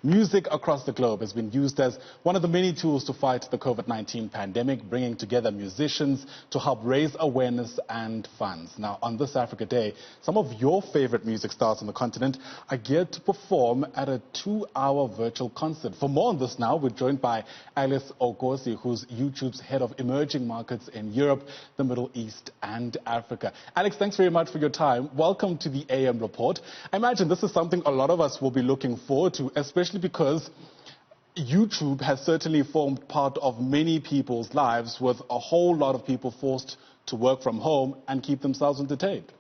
music across the globe has been used as one of the many tools to fight the COVID-19 pandemic, bringing together musicians to help raise awareness and funds. Now, on this Africa Day, some of your favorite music stars on the continent are geared to perform at a 2-hour virtual concert. For more on this now, we're joined by Okosi, who's YouTube's head of emerging markets in Europe, the Middle East and Africa. Alex, thanks very much for your time. Welcome to the AM Report. I imagine this is something a lot of us will be looking forward to, especially because YouTube has certainly formed part of many people's lives, with a whole lot of people forced to work from home and keep themselves entertained.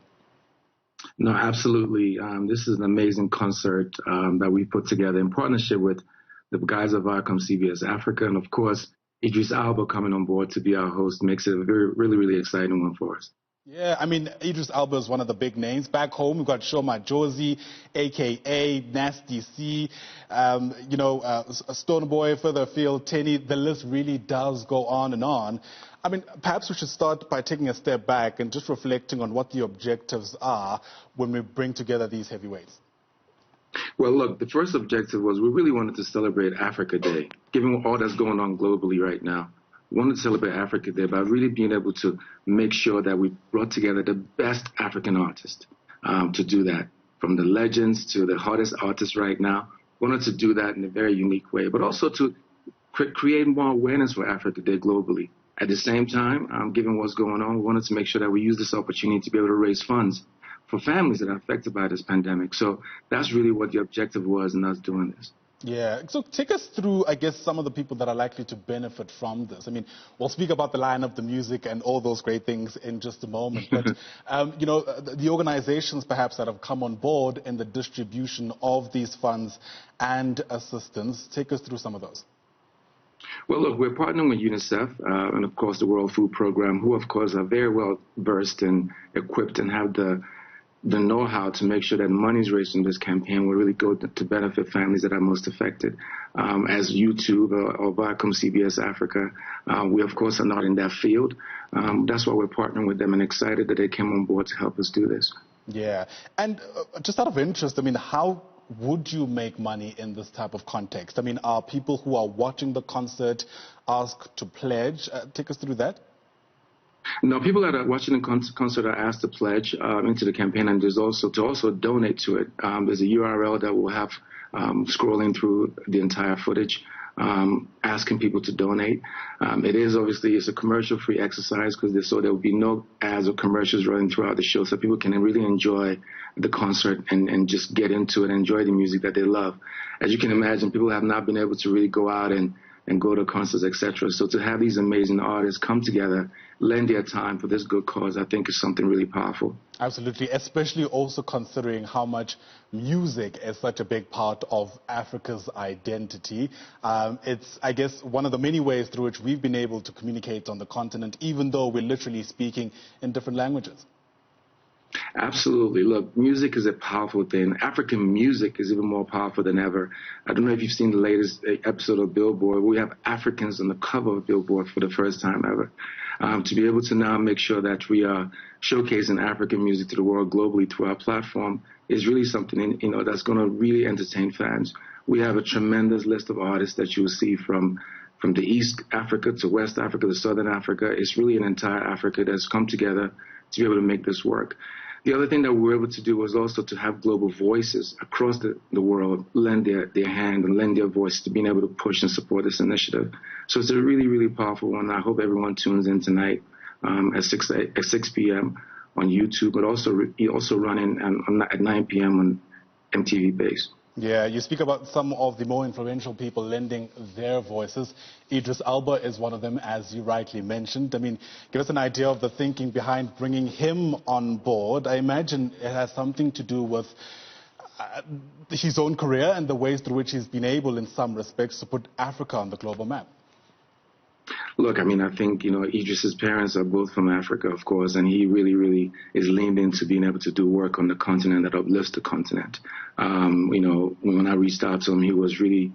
No, absolutely. This is an amazing concert that we put together in partnership with the guys of Viacom CBS Africa, and of course, Idris Elba coming on board to be our host makes it a really exciting one for us. Yeah, I mean, Idris Elba is one of the big names. Back home, we've got Shoma Josie, a.k.a. Nasty C, Stoneboy, further afield, Tenny. The list really does go on and on. I mean, perhaps we should start by taking a step back and just reflecting on what the objectives are when we bring together these heavyweights. Well, look, the first objective was we really wanted to celebrate Africa Day, given all that's going on globally right now. We wanted to celebrate Africa Day by really being able to make sure that we brought together the best African artists to do that, from the legends to the hottest artists right now. We wanted to do that in a very unique way, but also to create more awareness for Africa Day globally. At the same time, given what's going on, we wanted to make sure that we use this opportunity to be able to raise funds for families that are affected by this pandemic. So that's really what the objective was in us doing this. Yeah, so take us through, I guess, some of the people that are likely to benefit from this. I mean, we'll speak about the lineup, the music, and all those great things in just a moment. But, the organizations perhaps that have come on board in the distribution of these funds and assistance, take us through some of those. Well, look, we're partnering with UNICEF and, of course, the World Food Program, who, of course, are very well versed and equipped and have the know-how to make sure that monies raised in this campaign will really go to benefit families that are most affected. As YouTube or Viacom CBS Africa, we, of course, are not in that field. That's why we're partnering with them and excited that they came on board to help us do this. Yeah. And just out of interest, I mean, how would you make money in this type of context? I mean, are people who are watching the concert asked to pledge? Take us through that. No, people that are watching the concert are asked to pledge into the campaign, and there's also to donate to it. There's a URL that we'll have scrolling through the entire footage, asking people to donate. It's a commercial-free exercise because there will be no ads or commercials running throughout the show, so people can really enjoy the concert and just get into it and enjoy the music that they love. As you can imagine, people have not been able to really go out and go to concerts, etc. So to have these amazing artists come together, lend their time for this good cause, I think is something really powerful. Absolutely, especially also considering how much music is such a big part of Africa's identity. It's, I guess, one of the many ways through which we've been able to communicate on the continent, even though we're literally speaking in different languages. Absolutely. Look, music is a powerful thing. African music is even more powerful than ever. I don't know if you've seen the latest episode of Billboard. We have Africans on the cover of Billboard for the first time ever. To be able to now make sure that we are showcasing African music to the world globally through our platform is really something, that's going to really entertain fans. We have a tremendous list of artists that you will see from the East Africa to West Africa to Southern Africa. It's really an entire Africa that's come together to be able to make this work. The other thing that we were able to do was also to have global voices across the world lend their hand and lend their voice to being able to push and support this initiative. So it's a really powerful one. I hope everyone tunes in tonight at 6 p.m. on YouTube, but also running at 9 p.m. on MTV Base. Yeah, you speak about some of the more influential people lending their voices. Idris Elba is one of them, as you rightly mentioned. I mean, give us an idea of the thinking behind bringing him on board. I imagine it has something to do with his own career and the ways through which he's been able, in some respects, to put Africa on the global map. Look, I mean, I think, Idris's parents are both from Africa, of course, and he really is leaned into being able to do work on the continent that uplifts the continent. When I reached out to him, he was really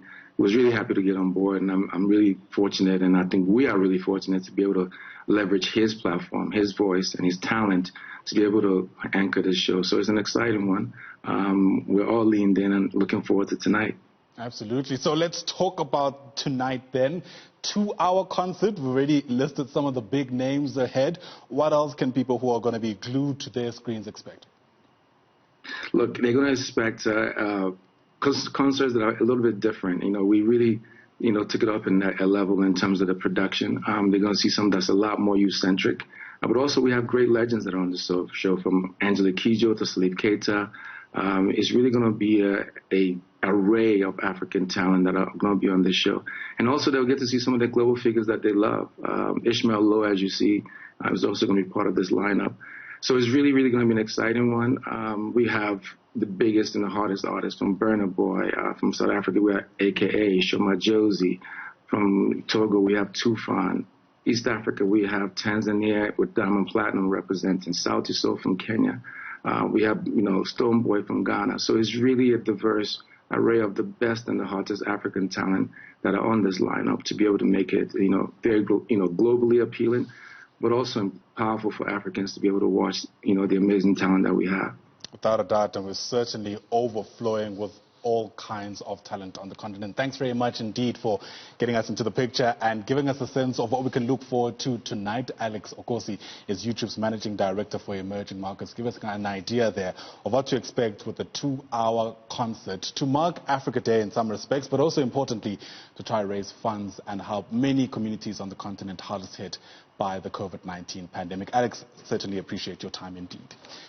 happy to get on board, and I'm really fortunate, and I think we are really fortunate to be able to leverage his platform, his voice, and his talent to be able to anchor this show. So it's an exciting one. We're all leaned in and looking forward to tonight. Absolutely. So let's talk about tonight then. 2-hour concert. We already listed some of the big names ahead. What else can people who are going to be glued to their screens expect? Look, they're going to expect concerts that are a little bit different. We really, took it up in a level in terms of the production. They're going to see something that's a lot more youth-centric. But also we have great legends that are on the show, from Angela Kidjo to Salif Keita. It's really going to be a array of African talent that are going to be on this show. And also they'll get to see some of the global figures that they love. Ishmael Lowe, as you see, is also going to be part of this lineup. So it's really, really going to be an exciting one. We have the biggest and the hardest artists from Burna Boy. From South Africa, we have AKA, Shoma Josie. From Togo, we have Tufan. East Africa, we have Tanzania with Diamond Platinum representing. Sauti Sol from Kenya. We have, Stone Boy from Ghana. So it's really a diverse array of the best and the hottest African talent that are on this lineup to be able to make it, very, globally appealing, but also powerful for Africans to be able to watch, the amazing talent that we have. Without a doubt, and we're certainly overflowing with all kinds of talent on the continent. Thanks very much indeed for getting us into the picture and giving us a sense of what we can look forward to tonight. Alex Okosi is YouTube's Managing Director for Emerging Markets. Give us an idea there of what to expect with the 2-hour concert to mark Africa Day in some respects, but also importantly to try to raise funds and help many communities on the continent hardest hit by the COVID-19 pandemic. Alex, certainly appreciate your time indeed.